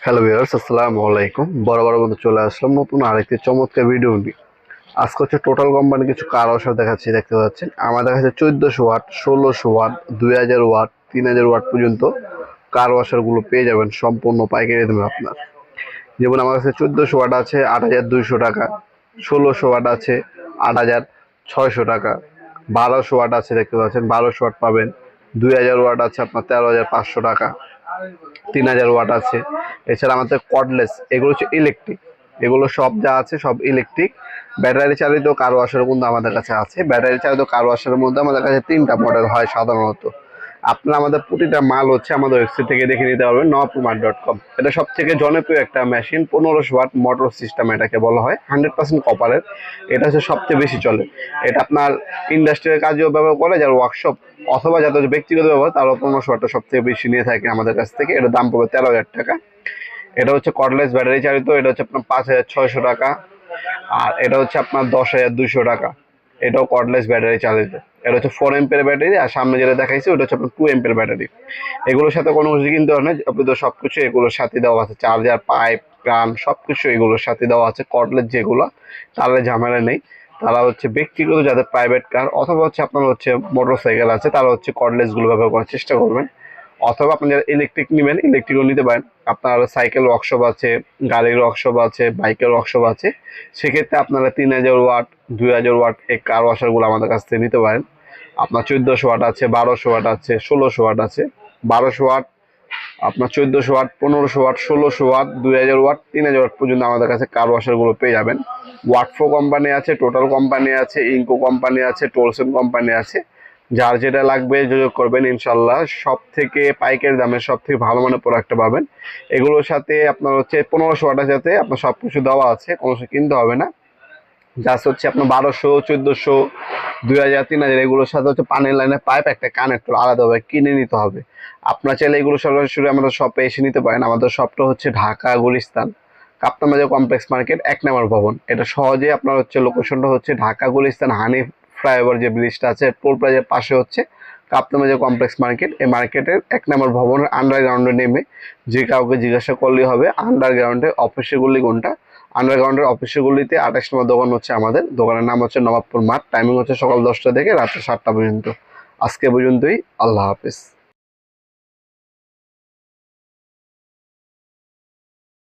Hello viewers, আসসালামু আলাইকুম। বড় বন্ধু চলে আসলাম নতুন আরেকটি চমৎকার ভিডিও নিয়ে। আজকে হচ্ছে টোটাল কোম্পানি কিছু কার ওয়াশার দেখাচ্ছি। দেখতে পাচ্ছেন আমাদের কাছে 1400 ওয়াট, 1600 ওয়াট, 2000 ওয়াট, 3000 ওয়াট পর্যন্ত কার ওয়াশারগুলো পেয়ে যাবেন সম্পূর্ণ পাইকারি দামে আপনার। যেমন আমার কাছে 1400 ওয়াট আছে 8200 টাকা, 1600 ওয়াট আছে 8600 টাকা, 1200 ওয়াট আছে, দেখতে পাচ্ছেন 1200 ওয়াট পাবেন, 2000 ওয়াট আছে আপনার 13500 টাকা, 3000 ওয়াট আছে। এছাড়া আমাদের কর্ডলেস, এগুলো হচ্ছে ইলেকট্রিক, এগুলো সব যা আছে সব ইলেকট্রিক। ব্যাটারি চালিত কার ওয়াশার কিন্তু আমাদের কাছে আছে। ব্যাটারি চালিত কার ওয়াশারের মধ্যে আমাদের কাছে 3টা মডেল হয় সাধারণত। আপনারা আমাদের প্রতিটা মাল হচ্ছে আমাদের ওয়েবসাইট থেকে দেখে নিতে পারবেন, নওয়াবপুরমার্ট.com। এটা সব থেকে জনপ্রিয় একটা মেশিন, 1500 ওয়াট মোটর সিস্টেম এটাকে বলা হয়, 100% কপারের। এটা হচ্ছে সবচেয়ে বেশি চলে। এটা আপনার ইন্ডাস্ট্রিয়াল কাজেও ব্যবহার করে, যার ওয়ার্কশপ অথবা যাদের ব্যক্তিগত ব্যবহার, তারও 1500 ওয়াটটা সবথেকে বেশি নিয়ে থাকে আমাদের কাছ থেকে। এটার দাম পড়বে 13,000 টাকা। এটা হচ্ছে কর্ডলেস ব্যাটারি চালিত, এটা হচ্ছে আপনার 5600 টাকা। আর এটা হচ্ছে আপনার 10,200 টাকা। এটাও কর্ডলেস ব্যাটারি চালিত। এটা হচ্ছে 4 এম্পের ব্যাটারি, আর সামনে যেটা দেখাইছি ওটা হচ্ছে আপনার 2 এম্পের ব্যাটারি। এগুলোর সাথে কোনো কিছু কিনতে হয় না, আপনি তো সবকিছু এগুলোর সাথে দেওয়া আছে, চার্জার, পাইপ, প্রাণ সবকিছু এগুলোর সাথে দেওয়া আছে। কর্ডলেস যেগুলো, তাহলে ঝামেলা নেই। তারা হচ্ছে ব্যক্তিগত যাদের প্রাইভেট কার অথবা হচ্ছে আপনার হচ্ছে মোটর সাইকেল আছে, তারা হচ্ছে কর্ডলেসগুলো ব্যবহার করার চেষ্টা করবেন। অথবা আপনি যারা ইলেকট্রিক নেবেন, ইলেকট্রিকও নিতে পারেন। আপনার সাইকেল ওয়ার্কশপ আছে, গাড়ির ওয়ার্কশপ আছে, বাইকের ওয়ার্কশপ আছে। সেক্ষেত্রে আপনারা 3000 ওয়াট, 2000 ওয়াট এই কার ওয়াশারগুলো আমাদের কাছ থেকে নিতে পারেন। আপনার 1400 ওয়াট আছে, 1200 ওয়াট আছে, 1600 ওয়াট আছে। 1200 ওয়াট, আপনার 1400 watt, 1500 watt, 1600 watt, 2000 watt, 3000 watt পর্যন্ত আমাদের কাছে কার ওয়াশারগুলো পেয়ে যাবেন। ওয়াটফো কোম্পানি আছে, টোটাল কোম্পানি আছে, ইনকো কোম্পানি আছে, টোলসন কোম্পানি আছে। যার যেটা লাগবে যোগাযোগ করবেন, ইনশাল্লাহ সব থেকে পাইকারি দামে সব থেকে ভালো মানের প্রোডাক্টটা পাবেন। এগুলোর সাথে আপনার হচ্ছে 1500 ওয়াটের সাথে আপনার সব কিছু দেওয়া আছে, কোনো কিছু কিনতে হবে না। জাস্ট হচ্ছে আপনার 1200, 1400, 2000, 3000 এগুলোর সাথে হচ্ছে পানির লাইনের পাইপ, একটা কানেক্টর আলাদাভাবে কিনে নিতে হবে। আপনার চাইলে এগুলো সরাসরি আমাদের শপে এসে নিতে পারেন। আমাদের শপটা হচ্ছে ঢাকা গুলিস্তান, কাপ্তান বাজার কমপ্লেক্স মার্কেট, 1 নম্বর ভবন। এটা সহজে আপনার হচ্ছে লোকেশনটা হচ্ছে ঢাকা গুলিস্তান হানিফ ফ্লাইওভার যে ব্রিজটা আছে টোল প্লাজার পাশে হচ্ছে কাপ্তান বাজার কমপ্লেক্স মার্কেট। এই মার্কেটের 1 নম্বর ভবনের আন্ডারগ্রাউন্ডে নেমে যে কাউকে জিজ্ঞাসা করলেই হবে আন্ডারগ্রাউন্ডে অফিসের গলি কোনটা। আন্ডারগ্রাউন্ডের অফিসের গলিতে 28 নম্বর দোকান হচ্ছে আমাদের। দোকানের নাম হচ্ছে নবাবপুর মাঠ। টাইমিং হচ্ছে সকাল 10টা থেকে রাত্রে 7টা পর্যন্ত। আজকে পর্যন্তই। আল্লাহ হাফেজ।